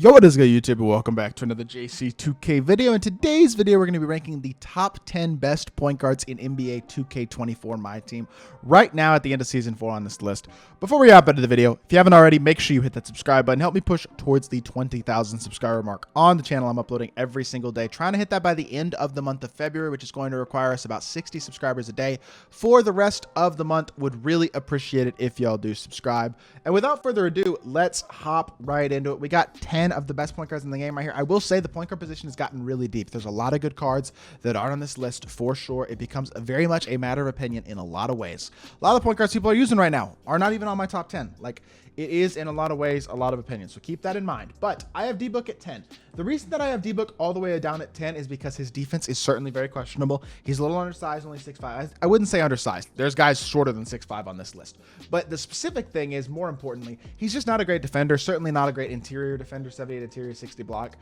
Yo, what is good, YouTube? Welcome back to another JC2K video. In today's video, we're going to be ranking the top 10 best point guards in NBA 2K24 MyTEAM right now at the end of Season 4 on this list. Before we hop into the video, if you haven't already, make sure you hit that subscribe button. Help me push towards the 20,000 subscriber mark on the channel. I'm uploading every single day, trying to hit that by the end of the month of February, which is going to require us about 60 subscribers a day for the rest of the month. Would really appreciate it if y'all do subscribe. And without further ado, let's hop right into it. We got 10 of the best point guards in the game right here. I will say the point guard position has gotten really deep. There's a lot of good cards that are on this list for sure. It becomes very much a matter of opinion in a lot of ways. A lot of the point guards people are using right now are not even on my top 10. Like, it is in a lot of ways a lot of opinions, so keep that in mind. But I have D-Book at 10. The reason that I have D-Book all the way down at 10 is because his defense is certainly very questionable. He's a little undersized, only 6'5". I wouldn't say undersized. There's guys shorter than 6'5" on this list. But the specific thing is, more importantly, he's just not a great defender. Certainly not a great interior defender. 78 interior, 60 block.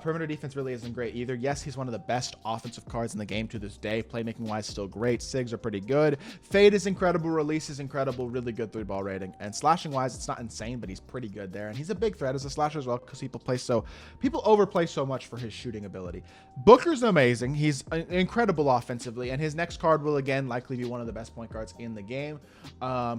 Perimeter defense really isn't great either. Yes, he's one of the best offensive cards in the game to this day. Playmaking wise, still great. Sigs are pretty good. Fade is incredible. Release is incredible. Really good 3-ball rating. And slashing wise, it's not insane, but he's pretty good there. And he's a big threat as a slasher as well, because people overplay so much for his shooting ability. Booker's amazing. He's incredible offensively, and his next card will again likely be one of the best point guards in the game.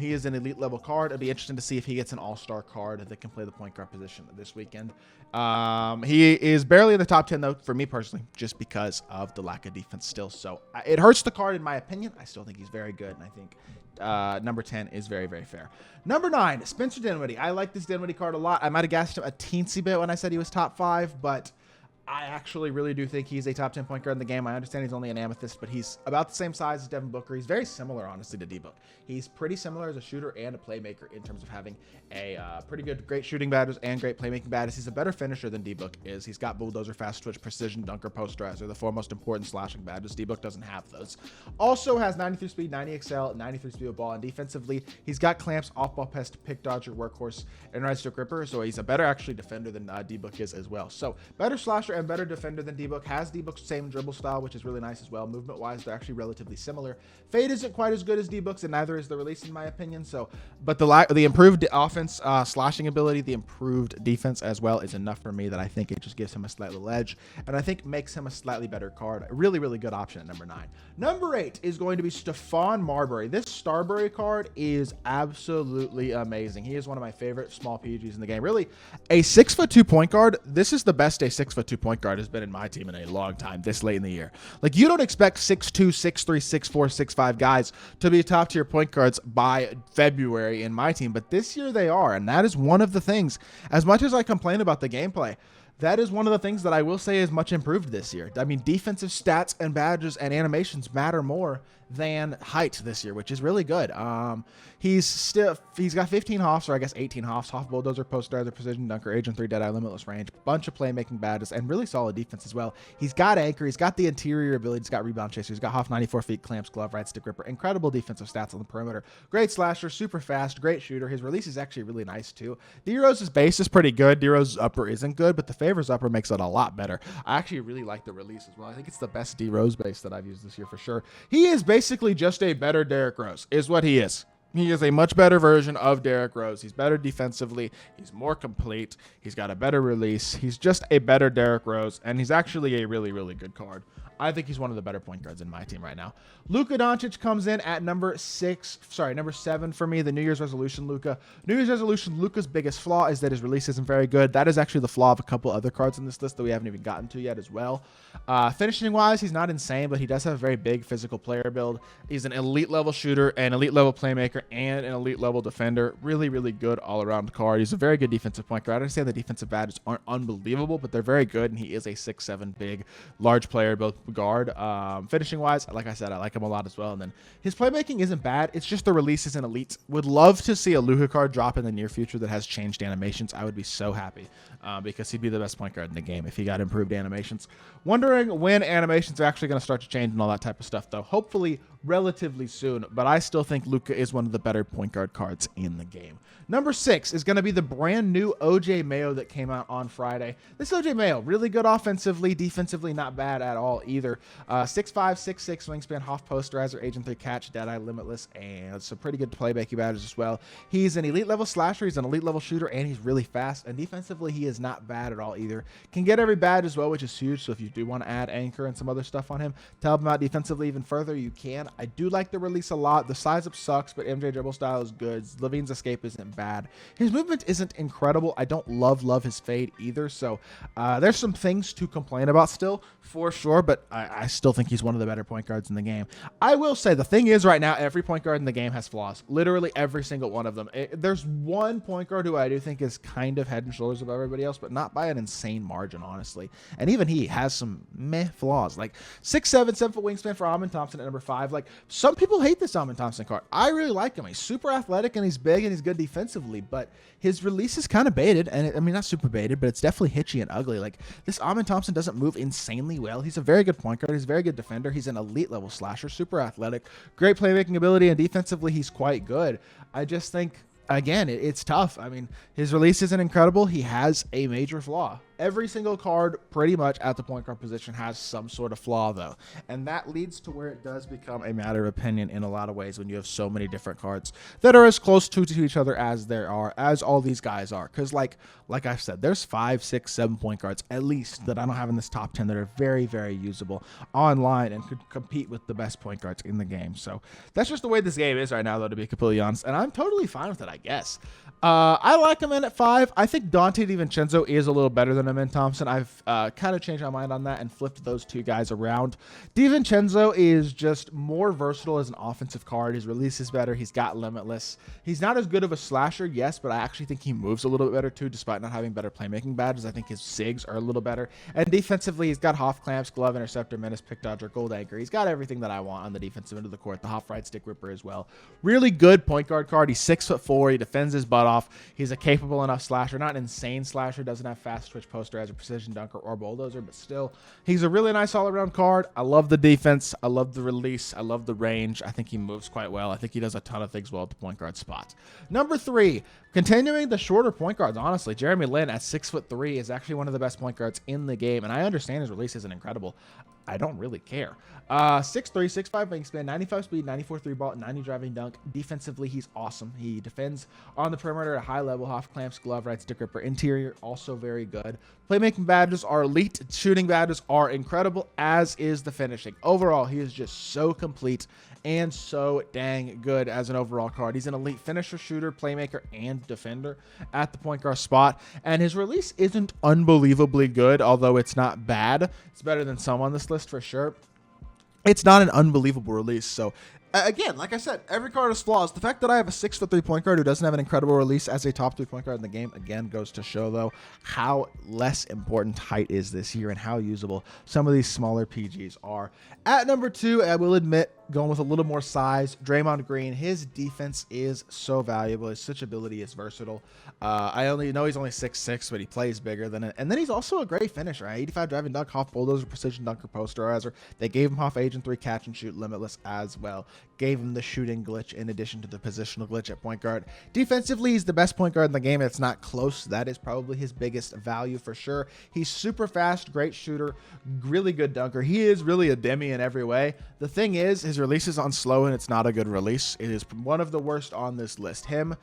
He is an elite level card. It'd be interesting to see if he gets an all-star card that can play the point guard position this weekend. He is barely in the top 10 though, for me personally, just because of the lack of defense still. So it hurts the card in my opinion. I still think he's very good, and I think number 10 is very, very fair. Number 9, Spencer Dinwiddie. I like this Dinwiddie card a lot. I might have gassed him a teensy bit when I said he was top 5, but I actually really do think he's a top 10 point guard in the game. I understand he's only an amethyst, but he's about the same size as Devin Booker. He's very similar, honestly, to D-Book. He's pretty similar as a shooter and a playmaker in terms of having a pretty good, great shooting batters and great playmaking batters. He's a better finisher than D-Book is. He's got bulldozer, fast twitch, precision, dunker, posterizer, the 4 most important slashing batters. D-Book doesn't have those. Also has 93 speed, 90 excel, 93 speed of ball, and defensively, he's got clamps, off-ball pest, pick dodger, workhorse, and right stick ripper. So he's a better actually defender than D-Book is as well. So better slasher and better defender than D-Book. Has D-Book's same dribble style, which is really nice as well. Movement wise, they're actually relatively similar. Fade isn't quite as good as D-Book's, and neither is the release in my opinion. So, but the improved offense, slashing ability, the improved defense as well is enough for me that I think it just gives him a slight little edge, and I think makes him a slightly better card. A really, really good option at number 9. Number 8 is going to be Stephon Marbury. This Starbury card is absolutely amazing. He is one of my favorite small PGs in the game. Really, a 6'2" point guard. This is the best a 6'2" point guard has been in my team in a long time this late in the year. Like, you don't expect 6'2", 6'3", 6'4", 6'5" guys to be top tier point guards by February in my team, but this year they are, and that is one of the things. As much as I complain about the gameplay, that is one of the things that I will say is much improved this year. I mean, defensive stats and badges and animations matter more than height this year, which is really good. He's got 15 hoffs, or I guess 18 hoffs, Hoff, bulldozer, posterizer, precision, dunker, agent 3, deadeye, limitless range, bunch of playmaking badges, and really solid defense as well. He's got anchor, he's got the interior ability, he's got rebound chaser, he's got Hoff 94 feet, clamps, glove, right stick ripper, incredible defensive stats on the perimeter, great slasher, super fast, great shooter. His release is actually really nice too. D-Rose's base is pretty good. D-Rose's upper isn't good, but the favors upper makes it a lot better. I actually really like the release as well. I think it's the best D-Rose base that I've used this year for sure. He is basically just a better Derrick Rose, is what he is. He is a much better version of Derrick Rose. He's better defensively. He's more complete. He's got a better release. He's just a better Derrick Rose, and he's actually a really, really good card. I think he's one of the better point guards in my team right now. Luka Doncic comes in at number 7 for me, the New Year's resolution Luka. New Year's resolution Luka's biggest flaw is that his release isn't very good. That is actually the flaw of a couple other cards in this list that we haven't even gotten to yet as well. Finishing wise, he's not insane, but he does have a very big physical player build. He's an elite level shooter, an elite level playmaker, and an elite level defender. Really, really good all around card. He's a very good defensive point guard. I understand the defensive badges aren't unbelievable, but they're very good, and he is a 6'7" big, large player built guard. Finishing wise, like I said, I like him a lot as well. And then his playmaking isn't bad. It's just the release isn't elite. Would love to see a Luka card drop in the near future that has changed animations. I would be so happy because he'd be the best point guard in the game if he got improved animations. Wondering when animations are actually going to start to change and all that type of stuff, though. Hopefully relatively soon, but I still think Luka is one of the better point guard cards in the game. Number 6 is going to be the brand new OJ Mayo that came out on Friday. This OJ Mayo, really good offensively, defensively not bad at all either. either. 6'5", 6'6", wingspan, Hoff posterizer, Agent 3 catch, Deadeye, limitless, and some pretty good playmaking badges as well. He's an elite level slasher, he's an elite level shooter, and he's really fast. And defensively, he is not bad at all either. Can get every badge as well, which is huge. So if you do want to add anchor and some other stuff on him to help him out defensively even further, you can. I do like the release a lot. The size up sucks, but MJ dribble style is good. Levine's escape isn't bad. His movement isn't incredible. I don't love his fade either. So there's some things to complain about still, for sure, but I still think he's one of the better point guards in the game. I will say the thing is right now, every point guard in the game has flaws. Literally every single one of them. There's one point guard who I do think is kind of head and shoulders above everybody else, but not by an insane margin, honestly. And even he has some meh flaws, like 6'7", 7-foot wingspan for Amin Thompson at number 5. Like, some people hate this Amin Thompson card. I really like him. He's super athletic and he's big and he's good defensively, but his release is kind of baited. And I mean, not super baited, but it's definitely hitchy and ugly. Like, this Amin Thompson doesn't move insanely well. He's a very good point guard. He's a very good defender. He's an elite level slasher, super athletic, great playmaking ability, and defensively he's quite good. I just think, again, it's tough. I mean, his release isn't incredible. He has a major flaw. Every single card pretty much at the point guard position has some sort of flaw, though. And that leads to where it does become a matter of opinion in a lot of ways when you have so many different cards that are as close to each other as all these guys are. Because like I've said, there's 5, 6, 7 point guards at least that I don't have in this top 10 that are very, very usable online and could compete with the best point guards in the game. So that's just the way this game is right now, though, to be completely honest. And I'm totally fine with it, I guess. I like him in at 5. I think Dante DiVincenzo is a little better than Amin Thompson. I've kind of changed my mind on that and flipped those two guys around. DiVincenzo is just more versatile as an offensive card. His release is better. He's got limitless. He's not as good of a slasher, yes, but I actually think he moves a little bit better too, despite not having better playmaking badges. I think his SIGs are a little better. And defensively, he's got Hoff clamps, glove, interceptor, menace, pick dodger, gold anchor. He's got everything that I want on the defensive end of the court. The Hoff right stick ripper as well. Really good point guard card. He's 6'4". He defends his butt off. He's a capable enough slasher, not an insane slasher, doesn't have fast twitch poster as a precision dunker or bulldozer, but still, he's a really nice all-around card. I love the defense. I love the release. I love the range. I think he moves quite well. I think he does a ton of things well at the point guard spot. Number 3, continuing the shorter point guards, honestly, Jeremy Lin at 6'3" is actually one of the best point guards in the game, and I understand his release isn't incredible. I don't really care. 6'3", 6'5", wingspan, 95 speed, 94 3-ball, 90 driving dunk. Defensively, he's awesome. He defends on the perimeter at a high level. Hoff clamps, glove, right stick ripper. Interior, also very good. Playmaking badges are elite. Shooting badges are incredible, as is the finishing. Overall, he is just so complete and so dang good as an overall card. He's an elite finisher, shooter, playmaker, and defender at the point guard spot. And his release isn't unbelievably good, although it's not bad. It's better than some on this list for sure. It's not an unbelievable release. So again, like I said, every card has flaws. The fact that I have a 6'3" point guard who doesn't have an incredible release as a top 3 point guard in the game, again, goes to show, though, how less important height is this year and how usable some of these smaller PGs are. At number 2, I will admit, going with a little more size, Draymond Green. His defense is so valuable. His switchability is versatile. I only know he's only 6'6", but he plays bigger than it. And then he's also a great finisher. 85 driving dunk, Hoff bulldozer, precision dunker, posterizer. They gave him Hoff Agent 3 catch and shoot, limitless as well. Gave him the shooting glitch in addition to the positional glitch at point guard. Defensively, he's the best point guard in the game. It's not close. That is probably his biggest value for sure. He's super fast, great shooter, really good dunker. He is really a demi in every way. The thing is, his release is on slow and it's not a good release. It is one of the worst on this list. Him,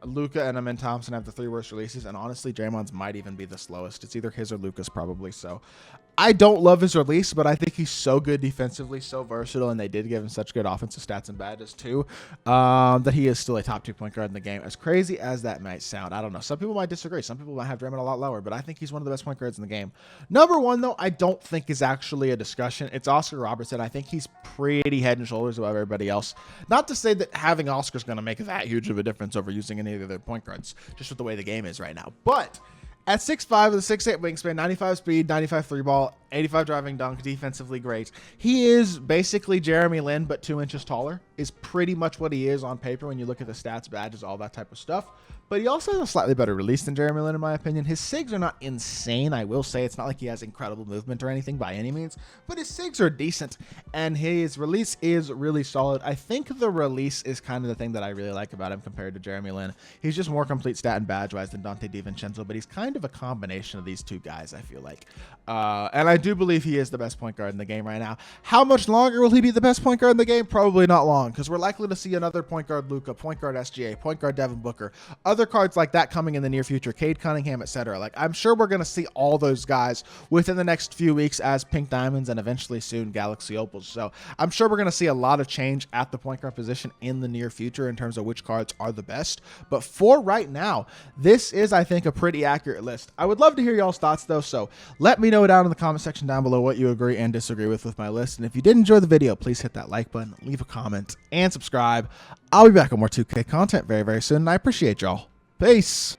Luka, and Amin Thompson have the 3 worst releases, and honestly, Draymond's might even be the slowest. It's either his or Luka's probably. So I don't love his release, but I think he's so good defensively, so versatile, and they did give him such good offensive stats and badges too, that he is still a top 2 point guard in the game. As crazy as that might sound, I don't know. Some people might disagree. Some people might have Draymond a lot lower, but I think he's one of the best point guards in the game. Number 1, though, I don't think is actually a discussion. It's Oscar Robertson. I think he's pretty head and shoulders above everybody else. Not to say that having Oscar's going to make that huge of a difference over using any of their point guards, just with the way the game is right now. But at 6'5", with a 6'8" wingspan, 95 speed, 95 3-ball, 85 driving dunk, defensively great. He is basically Jeremy Lin, but 2 inches taller. is pretty much what he is on paper when you look at the stats, badges, all that type of stuff. But he also has a slightly better release than Jeremy Lin, in my opinion. His SIGs are not insane, I will say. It's not like he has incredible movement or anything by any means, but his SIGs are decent, and his release is really solid. I think the release is kind of the thing that I really like about him compared to Jeremy Lin. He's just more complete stat and badge-wise than Dante DiVincenzo, but he's kind of a combination of these two guys, I feel like. And I do believe he is the best point guard in the game right now. How much longer will he be the best point guard in the game? Probably not long, because we're likely to see another point guard Luka, point guard SGA, point guard Devin Booker, other cards like that coming in the near future, Cade Cunningham, etc. Like, I'm sure we're going to see all those guys within the next few weeks as Pink Diamonds and eventually soon Galaxy Opals. So I'm sure we're going to see a lot of change at the point guard position in the near future in terms of which cards are the best. But for right now, this is, I think, a pretty accurate list. I would love to hear y'all's thoughts, though, so let me know down in the comment section down below what you agree and disagree with my list. And if you did enjoy the video, please hit that like button, leave a comment, and subscribe. I'll be back with more 2K content very, very soon, and I appreciate y'all. Peace.